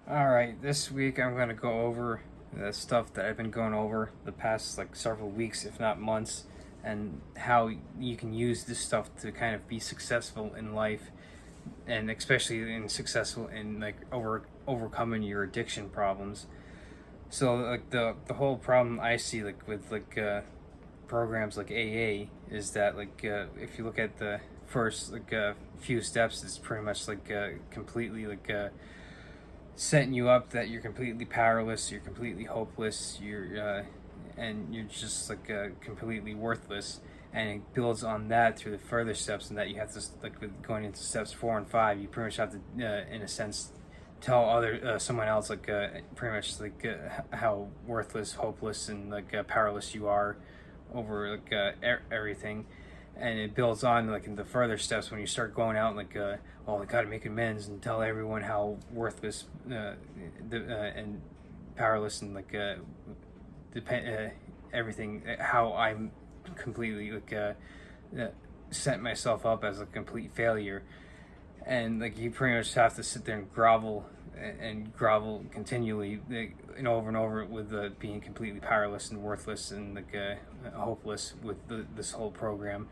Alright, this week I'm going to go over the stuff that I've been going over the past several weeks, if not months, and how you can use this stuff to kind of be successful in life, and especially in successful in overcoming your addiction problems. So the whole problem I see with programs like AA is that if you look at the first few steps, it's pretty much completely setting you up that you're completely powerless, you're completely hopeless, and you're just completely worthless. And it builds on that through the further steps, and that you have to with going into steps 4 and 5, you pretty much have to, in a sense, tell someone else pretty much how worthless, hopeless, and powerless you are over everything. And it builds on in the further steps when you start going out oh, I gotta make amends and tell everyone how worthless and powerless and everything, how I'm completely set myself up as a complete failure. And you pretty much have to sit there and grovel and grovel continually, and over with being completely powerless and worthless and hopeless with this whole program.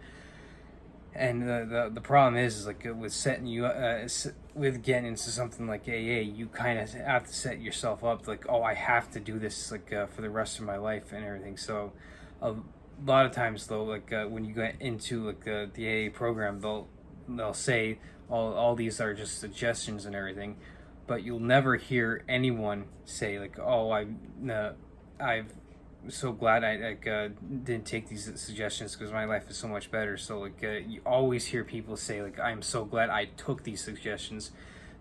And the problem is with setting you with getting into something like AA, you kind of have to set yourself up oh, I have to do this for the rest of my life and everything. So a lot of times though, when you get into the AA program, they'll say all these are just suggestions and everything, but you'll never hear anyone say oh, I've so glad I didn't take these suggestions because my life is so much better. So you always hear people say I'm so glad I took these suggestions.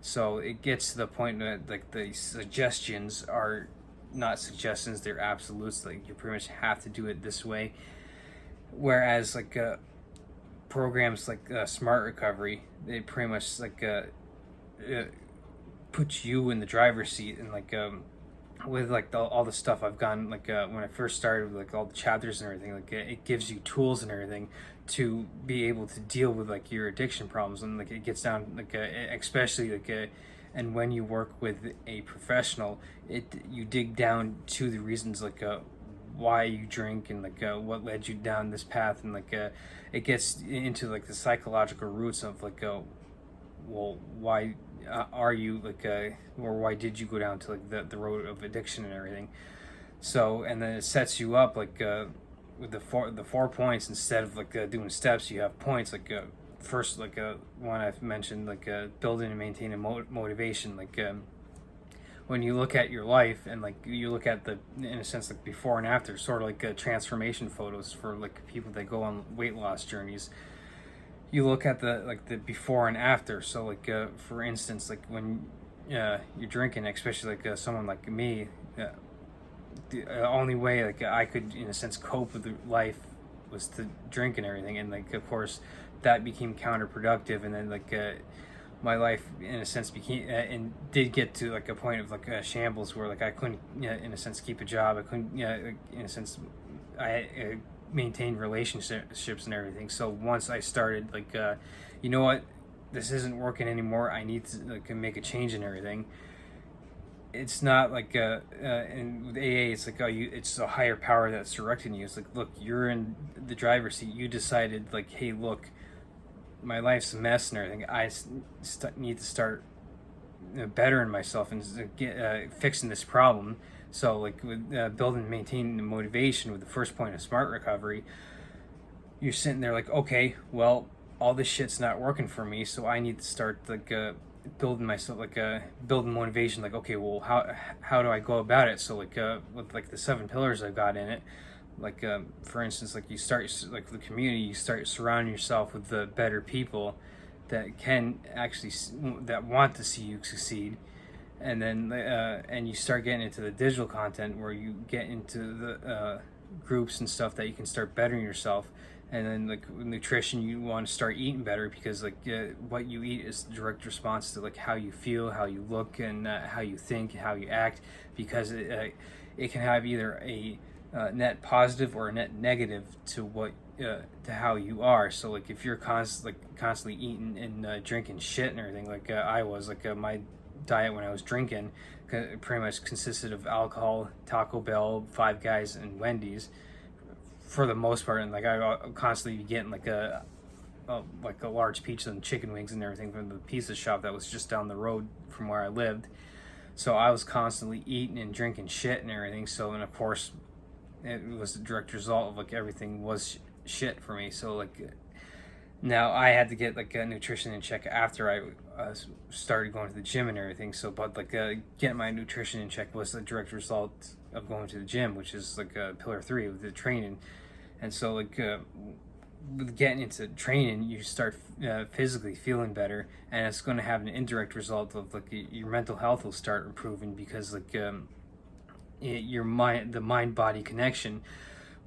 So it gets to the point that the suggestions are not suggestions, they're absolutes. You pretty much have to do it this way. Whereas programs Smart Recovery, they pretty much put you in the driver's seat, and with all the stuff I've gotten when I first started with all the chapters and everything, it gives you tools and everything to be able to deal with your addiction problems. And it gets down especially and when you work with a professional, you dig down to the reasons why you drink and what led you down this path, and it gets into the psychological roots of well, why are you or why did you go down to the road of addiction and everything. So, and then it sets you up with the 4 points. Instead of doing steps, you have points first one I've mentioned, building and maintaining motivation. When you look at your life and you look at in a sense before and after, sort of transformation photos for people that go on weight loss journeys. You look at the before and after. So for instance, when you're drinking, especially someone like me, the only way I could in a sense cope with life was to drink and everything. And of course that became counterproductive. And then my life in a sense became and did get to a point of shambles where I couldn't in a sense keep a job. I couldn't in a sense I maintain relationships and everything. So once I started you know what, this isn't working anymore, I need to make a change in everything. It's not and with AA it's oh, it's a higher power that's directing you. It's look, you're in the driver's seat, you decided hey, look, my life's a mess and everything, I need to start bettering myself and fixing this problem. So with building and maintaining the motivation with the first point of Smart Recovery, you're sitting there okay, well, all this shit's not working for me, so I need to start building myself building motivation. Okay, well, how do I go about it? So with the 7 pillars I've got in it, for instance, you start the community, you start surrounding yourself with the better people that can actually that want to see you succeed. And then and you start getting into the digital content where you get into the groups and stuff that you can start bettering yourself. And then nutrition, you want to start eating better because what you eat is the direct response to how you feel, how you look, and how you think, how you act, because it can have either a net positive or a net negative to what to how you are. So if you're constantly eating and drinking shit and everything I was my diet when I was drinking. It pretty much consisted of alcohol, Taco Bell, Five Guys, and Wendy's for the most part. And like I constantly be getting like a large pizza and chicken wings and everything from the pizza shop that was just down the road from where I lived. So I was constantly eating and drinking shit and everything. So, and of course, it was a direct result of like everything was shit for me. So like now I had to get like a nutrition in check after I started going to the gym and everything. So, but like getting my nutrition in check was a direct result of going to the gym, which is like pillar 3 of the training. And so like with getting into training, you start physically feeling better, and it's going to have an indirect result of like your mental health will start improving, because like your mind, the mind body connection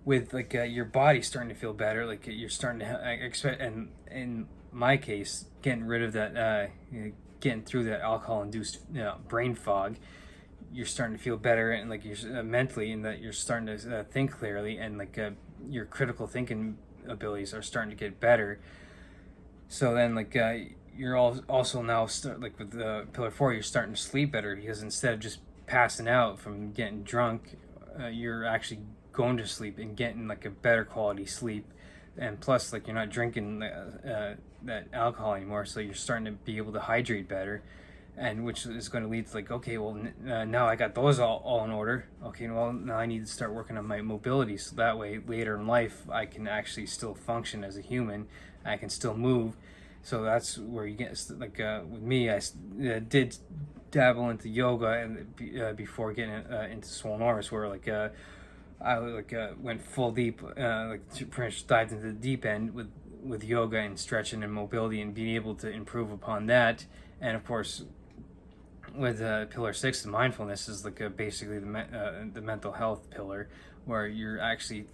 with like your body starting to feel better, like you're starting to expect, and in my case, getting rid of that getting through that alcohol induced brain fog, you're starting to feel better, and like you're mentally, and that you're starting to think clearly, and like your critical thinking abilities are starting to get better. So then like you're also now like with the pillar 4, you're starting to sleep better, because instead of just passing out from getting drunk, you're actually going to sleep and getting like a better quality sleep. And plus like you're not drinking that alcohol anymore, so you're starting to be able to hydrate better, and which is going to lead to like, okay, well now I got those all in order. Okay, well now I need to start working on my mobility, so that way later in life I can actually still function as a human. I can still move. So that's where you get like with me, I did dabble into yoga and before getting into Swolnormous, where like I like went full deep, like pretty much dived into the deep end with yoga and stretching and mobility, and being able to improve upon that. And of course, with pillar 6, the mindfulness is like basically the mental health pillar, where you're actually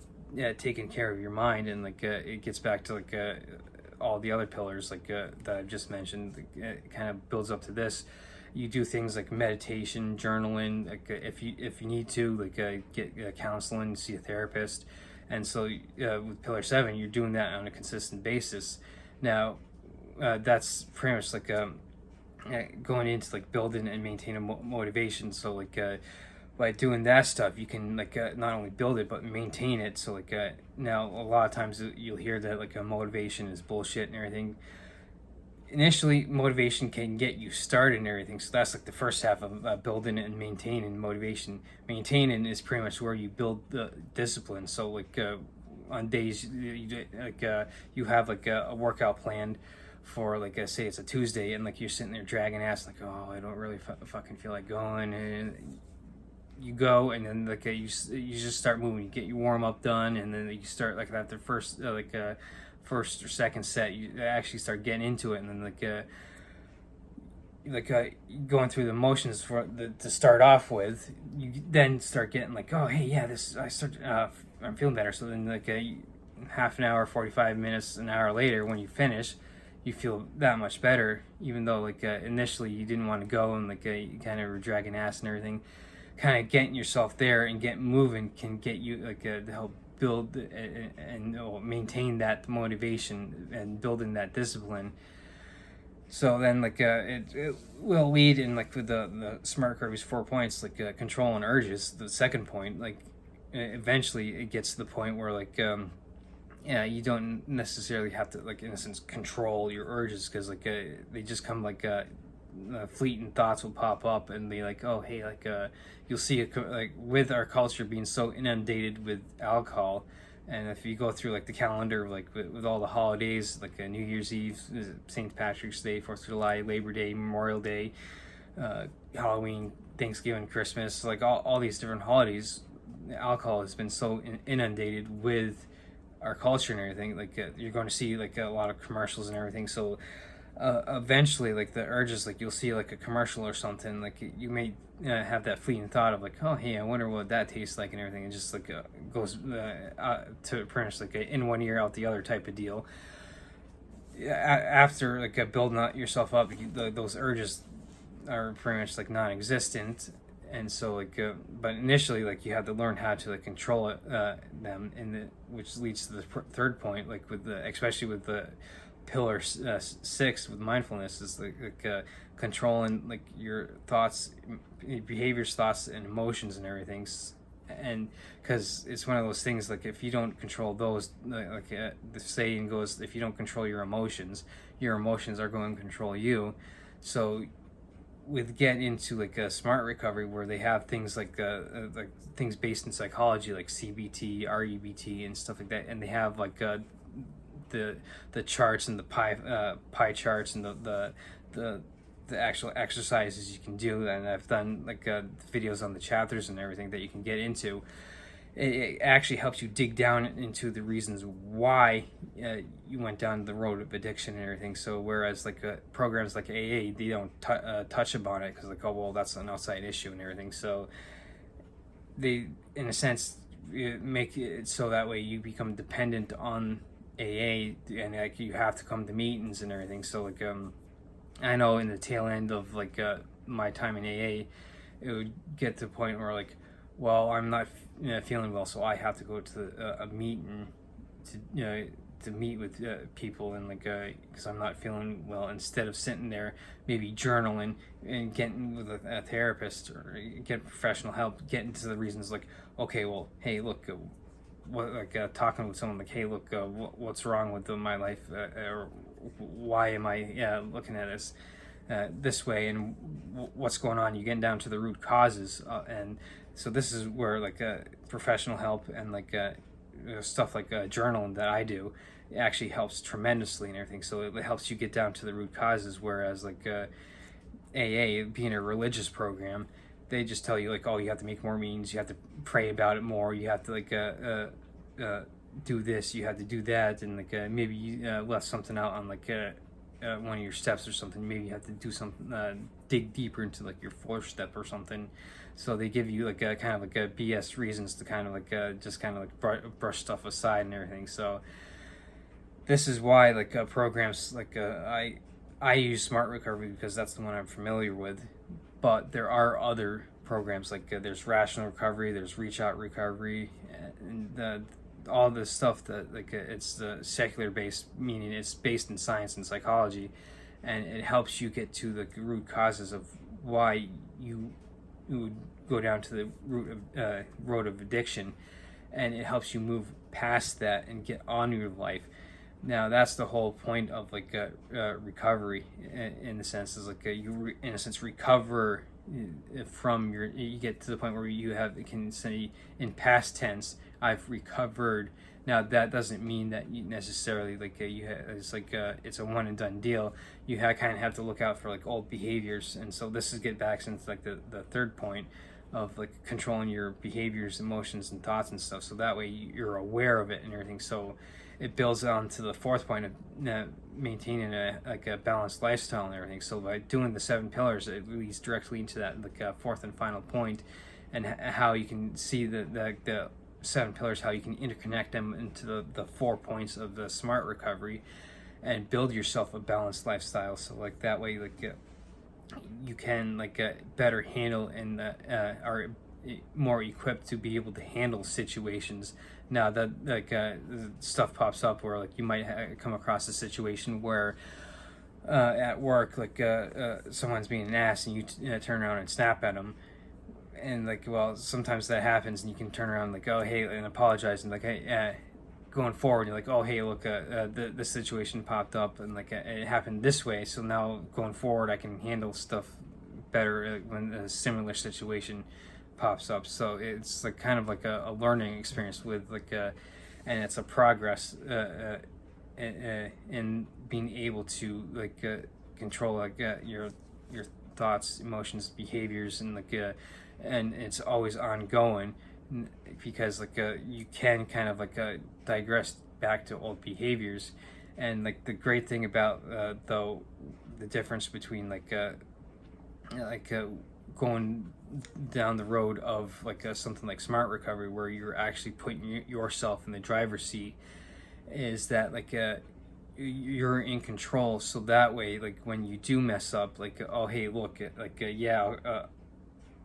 taking care of your mind, and like it gets back to like all the other pillars like that I've just mentioned. It kind of builds up to this. You do things like meditation, journaling, like if you need to, like get counseling, see a therapist. And so with pillar 7, you're doing that on a consistent basis. Now that's pretty much like going into like building and maintaining motivation. So like by doing that stuff, you can like not only build it but maintain it. So like now a lot of times you'll hear that like motivation is bullshit and everything. Initially, motivation can get you started and everything, so that's like the first half of building and maintaining motivation. Maintaining is pretty much where you build the discipline. So like on days you have like a workout planned for like say it's a Tuesday, and like you're sitting there dragging ass like, oh, I don't really fucking feel like going, and you go, and then like you just start moving. You get your warm up done, and then you start like after first first or second set, you actually start getting into it, and then going through the motions to start off with, you then start getting like, oh hey, yeah, I'm feeling better. So then like half an hour, 45 minutes, an hour later, when you finish, you feel that much better, even though like initially you didn't want to go, and like you kind of were dragging ass and everything. Kind of getting yourself there and getting moving can get you like to help build and maintain that motivation and building that discipline. So then like it will lead in like with the SMART Kirby's 4 points, like controlling urges, the second point. Like eventually it gets to the point where like yeah, you don't necessarily have to like in a sense control your urges, because like they just come like fleeting thoughts will pop up and be like, oh hey, like you'll see like with our culture being so inundated with alcohol, and if you go through like the calendar like with all the holidays, like New Year's Eve, St. Patrick's Day, 4th of July, Labor Day, Memorial Day, Halloween, Thanksgiving, Christmas, like all these different holidays, alcohol has been so inundated with our culture and everything. Like you're going to see like a lot of commercials and everything. So eventually like the urges, like you'll see like a commercial or something, like you may have that fleeting thought of like, oh hey, I wonder what that tastes like and everything, and just like goes to pretty much like in one ear out the other type of deal. After like building yourself up, those urges are pretty much like non-existent. And so like but initially like you have to learn how to like control them, which leads to the third point, like with especially with the pillar 6 with mindfulness is controlling like your thoughts, behaviors, thoughts, and emotions and everything. And because it's one of those things, like if you don't control those, the saying goes, if you don't control your emotions are going to control you. So with get into like a smart recovery, where they have things like things based in psychology, like CBT, REBT, and stuff like that, and they have like the charts and the pie charts and the actual exercises you can do. And I've done like videos on the chapters and everything that you can get into. It actually helps you dig down into the reasons why you went down the road of addiction and everything. So whereas like programs like AA, they don't touch upon it because like, oh well, that's an outside issue and everything. So they, in a sense, make it so that way you become dependent on AA, and like you have to come to meetings and everything. So like I know in the tail end of like my time in AA, it would get to the point where like, well, I'm not feeling well, so I have to go to a meeting to meet with people, and like because I'm not feeling well, instead of sitting there maybe journaling and getting with a therapist or get professional help, getting to the reasons like, okay, well, hey, look, talking with someone like, hey, look, what's wrong with my life, or why am I looking at this this way, and what's going on? You're getting down to the root causes, and so this is where like professional help and like stuff like journaling that I do actually helps tremendously and everything. So it helps you get down to the root causes, whereas like AA, being a religious program, they just tell you like, oh, you have to make more meetings, you have to pray about it more, you have to like do this, you have to do that, and like maybe you left something out on like one of your steps or something. Maybe you have to do something, dig deeper into like your fourth step or something. So they give you like a kind of like a BS reasons to kind of like just kind of like brush stuff aside and everything. So this is why like programs like I use Smart Recovery because that's the one I'm familiar with. But there are other programs like there's Rational Recovery, there's Reach Out Recovery, and all this stuff that like it's secular based, meaning it's based in science and psychology, and it helps you get to the root causes of why you would go down to the road of addiction, and it helps you move past that and get on with your life. Now that's the whole point of like recovery, in the sense is like you in a sense recover from your, you get to the point where you can say in past tense, I've recovered. Now that doesn't mean that you necessarily like it's like it's a one and done deal. You kind of have to look out for like old behaviors, and so this is get back into like the third point of like controlling your behaviors, emotions, and thoughts and stuff. So that way you're aware of it and everything. So it builds on to the fourth point of maintaining a balanced lifestyle and everything. So by doing the 7 pillars, it leads directly into that like fourth and final point, and how you can see the 7 pillars, how you can interconnect them into the 4 points of the Smart Recovery, and build yourself a balanced lifestyle. So like that way, like you can like better handle and are more equipped to be able to handle situations. Now that like stuff pops up where like you might come across a situation where at work like someone's being an ass, and you turn around and snap at them, and like, well, sometimes that happens, and you can turn around like, oh hey, and apologize, and like, hey, going forward, you're like, oh hey, look, the situation popped up, and like it happened this way, so now going forward I can handle stuff better when a similar situation pops up. So it's like kind of like a learning experience with like and it's a progress in being able to like control like your thoughts, emotions, behaviors, and like and it's always ongoing, because like you can kind of like digress back to old behaviors. And like the great thing about though the difference between like going down the road of like something like Smart Recovery, where you're actually putting yourself in the driver's seat, is that like you're in control. So that way, like when you do mess up, like, oh hey, look, like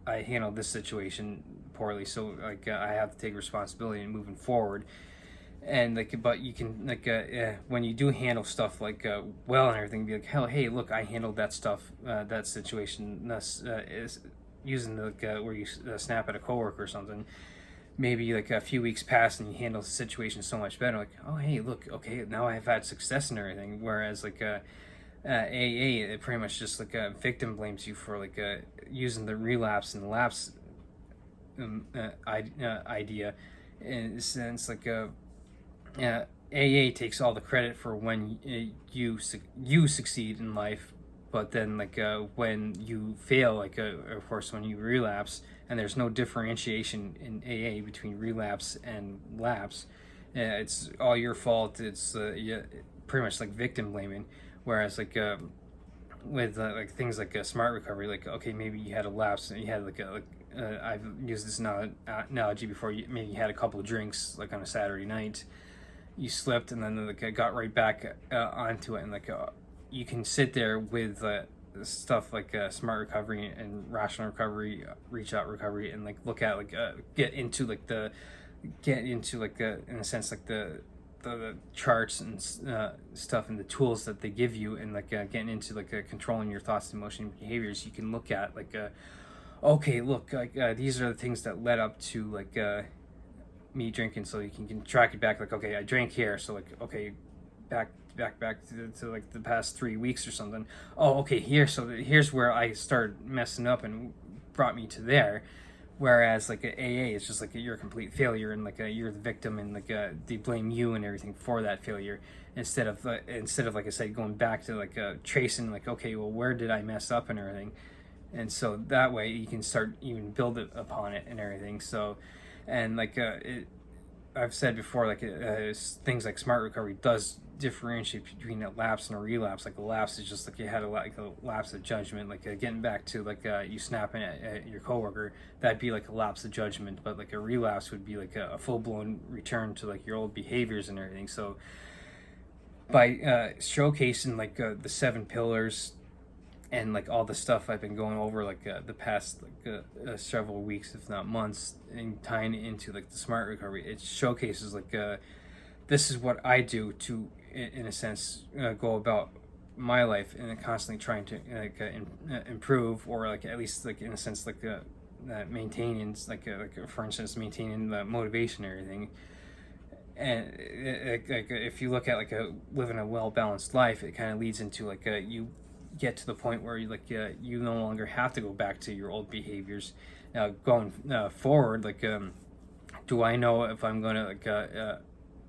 I handled this situation poorly, so like I have to take responsibility in moving forward. And like, but you can like when you do handle stuff like well and everything, be like, hell, hey, look, I handled that stuff, that situation, thus is using the where you snap at a coworker or something. Maybe like a few weeks pass and you handle the situation so much better. Like, oh, hey, look, okay, now I've had success and everything. Whereas like AA, it pretty much just like victim blames you for like using the relapse and lapse idea, in a sense like AA takes all the credit for when you succeed in life, but then like when you fail, like of course when you relapse, and there's no differentiation in AA between relapse and lapse. It's all your fault. It's yeah, pretty much like victim blaming. Whereas like with like things like smart recovery, like okay, maybe you had a lapse and you had like I've used this analogy before. Maybe you had a couple of drinks like on a Saturday night, you slipped, and then like I got right back onto it, and like you can sit there with stuff like smart recovery and rational recovery, reach out recovery, and like look at like get into like the in a sense like the charts and stuff and the tools that they give you, and like getting into like controlling your thoughts, emotions, and behaviors. You can look at like okay, look, like these are the things that led up to like me drinking, so you can track it back. Like, okay, I drank here, so like, okay, back to like the past 3 weeks or something. Oh, okay, here, so here's where I started messing up and brought me to there. Whereas like a AA is just like you're a complete failure, and like you're the victim, and like they blame you and everything for that failure, instead of like I said, going back to like tracing like, okay, well, where did I mess up and everything. And so that way you can start even build it upon it and everything. So, and like I've said before, like things like smart recovery does differentiate between a lapse and a relapse. Like a lapse is just like you had like a lapse of judgment, like getting back to like you snapping at your coworker. That'd be like a lapse of judgment. But like a relapse would be like a full blown return to like your old behaviors and everything. So by showcasing like the 7 pillars and like all the stuff I've been going over like the past like several weeks, if not months, and tying it into like the smart recovery, it showcases like this is what I do to, in a sense, go about my life, and constantly trying to like improve, or like at least like in a sense like maintaining like for instance maintaining the motivation and everything. And like if you look at like living a well balanced life, it kind of leads into like you get to the point where you like you no longer have to go back to your old behaviors. Now going forward, like do I know if I'm gonna like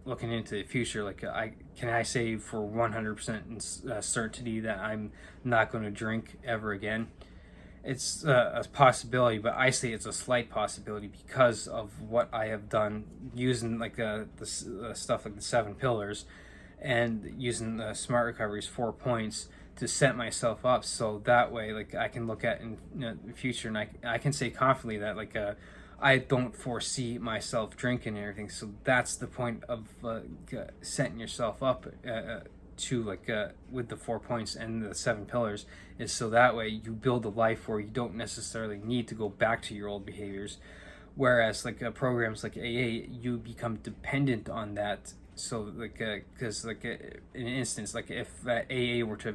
looking into the future, like I say for 100% certainty that I'm not going to drink ever again? It's a possibility, but I say it's a slight possibility because of what I have done using like the stuff like the 7 pillars, and using the smart recovery's 4 points to set myself up, so that way like I can look at in the future, and I can say confidently that like I don't foresee myself drinking and everything. So that's the point of setting yourself up to like with the 4 points and the 7 pillars, is so that way you build a life where you don't necessarily need to go back to your old behaviors. Whereas like programs like AA, you become dependent on that. So like because like in an instance, like if AA were to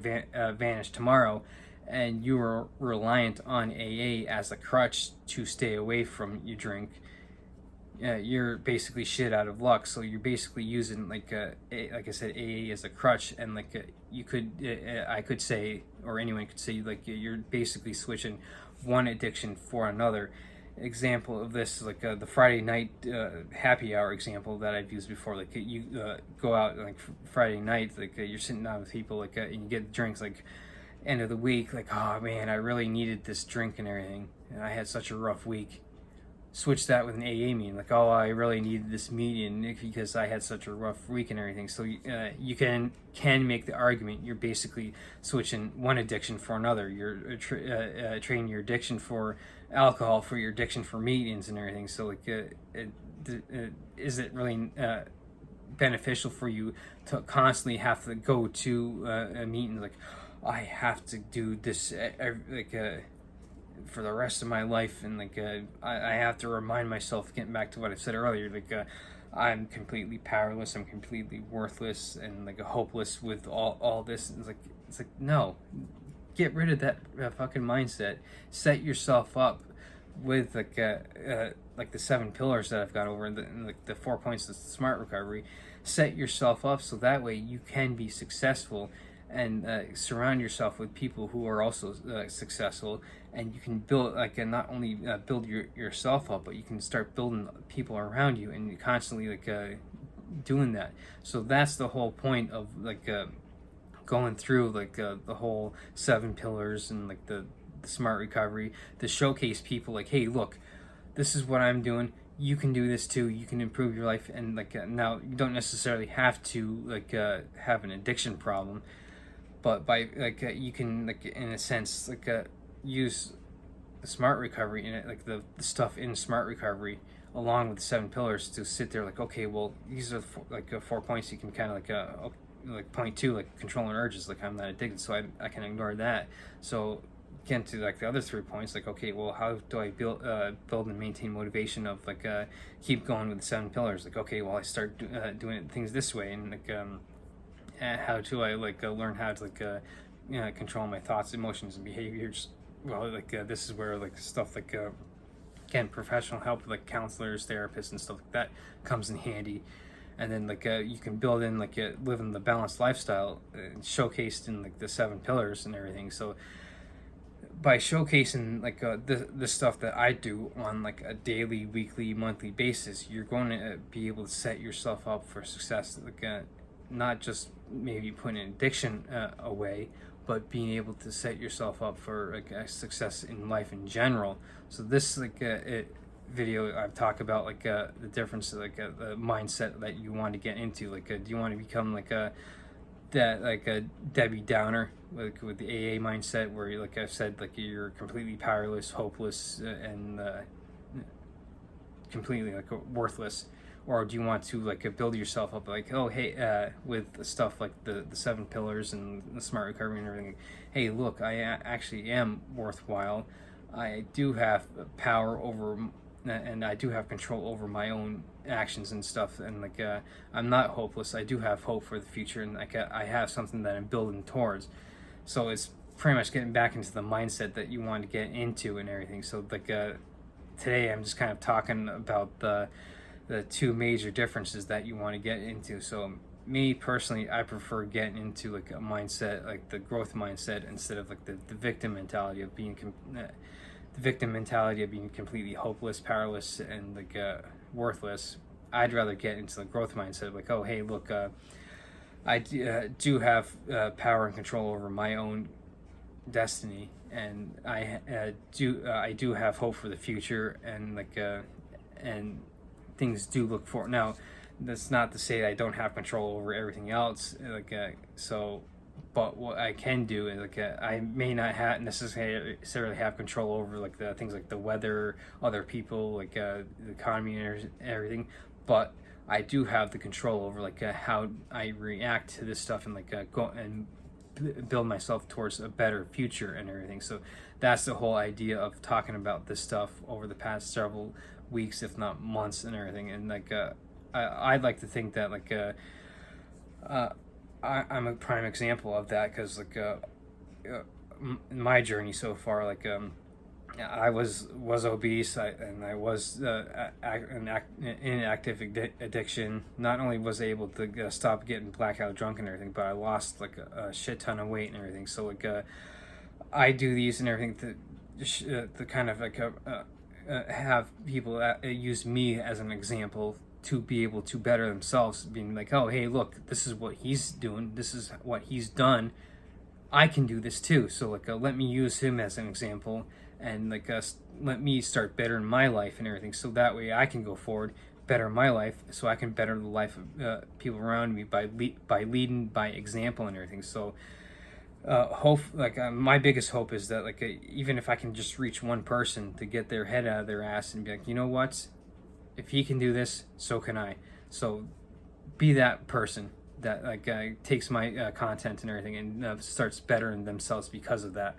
vanish tomorrow, and you were reliant on AA as a crutch to stay away from your drink, you're basically shit out of luck. So you're basically using like like I said, AA as a crutch, and like you could I could say, or anyone could say, like you're basically switching one addiction for another. Example of this is like the Friday night happy hour example that I've used before. Like you go out like Friday night, like you're sitting down with people, like and you get drinks, like end of the week, like, oh man, I really needed this drink and everything, and I had such a rough week. Switch that with an AA meeting, like, oh, I really needed this meeting because I had such a rough week and everything. So you can make the argument you're basically switching one addiction for another. You're trading your addiction for alcohol for your addiction for meetings and everything. So like, is it really beneficial for you to constantly have to go to a meeting, like, I have to do this like for the rest of my life, and like I have to remind myself, getting back to what I said earlier, like I'm completely powerless, I'm completely worthless and like hopeless with all this. It's like no, get rid of that fucking mindset. Set yourself up with like the 7 pillars that I've got over like the 4 points of smart recovery. Set yourself up so that way you can be successful, and surround yourself with people who are also successful, and you can build not only build yourself up, but you can start building people around you, and you constantly doing that. So that's the whole point of going through the whole 7 pillars and the smart recovery, to showcase people like, hey, look, this is what I'm doing. You can do this too. You can improve your life. And now you don't necessarily have to have an addiction problem, but by you can in a sense use the smart recovery in it, the stuff in smart recovery along with the 7 pillars, to sit there like, okay, well, these are 4 points you can kind of point to, like controlling urges, like I'm not addicted, so I can ignore that. So get to the other 3 points, like, okay, well, how do I build and maintain motivation of keep going with the 7 pillars? Like, okay, well, I start doing things this way, and how do I learn how to control my thoughts, emotions, and behaviors? Well, this is where stuff again, professional help like counselors, therapists, and stuff like that comes in handy. And then you can build in living the balanced lifestyle, showcased in the 7 pillars and everything. So by showcasing the stuff that I do on a daily, weekly, monthly basis, you're going to be able to set yourself up for success. Not just maybe putting addiction away, but being able to set yourself up for a success in life in general. So this video I've talked about the difference, the mindset that you want to get into. Do you want to become a Debbie Downer with the AA mindset, where like I've said, you're completely powerless, hopeless, and completely worthless? Or do you want to build yourself up oh, hey, with the stuff like the 7 pillars and the smart recovery and everything? Hey, look, I actually am worthwhile. I do have power over, and I do have control over my own actions and stuff, and I'm not hopeless. I do have hope for the future, and I have something that I'm building towards. So it's pretty much getting back into the mindset that you want to get into and everything. So today I'm just kind of talking about the 2 major differences that you want to get into. So me personally, I prefer getting into a mindset, the growth mindset, instead of the victim mentality of being completely hopeless, powerless, and worthless. I'd rather get into the growth mindset of oh, hey, look, I do have power and control over my own destiny, and I do have hope for the future, and and things do look forward. Now, that's not to say I don't have control over everything else. But what I can do is I may not necessarily have control over the things like the weather, other people, the economy and everything. But I do have the control over how I react to this stuff, and go and build myself towards a better future and everything. So that's the whole idea of talking about this stuff over the past several weeks, if not months, and everything. And I'd like to think that I'm a prime example of that, because in my journey so far, I was obese, and I was in active addiction. Not only was I able to stop getting blackout drunk and everything, but I lost a shit ton of weight and everything. So I do these and everything to kind of have people use me as an example to be able to better themselves, being oh, hey, look, this is what he's doing, this is what he's done, I can do this too. So let me use him as an example, and let me start bettering my life and everything, so that way I can go forward, better my life, so I can better the life of people around me by leading by example and everything. So hope my biggest hope is that even if I can just reach one person to get their head out of their ass and be you know what, if he can do this, so can I. So be that person that takes my content and everything and starts bettering themselves because of that.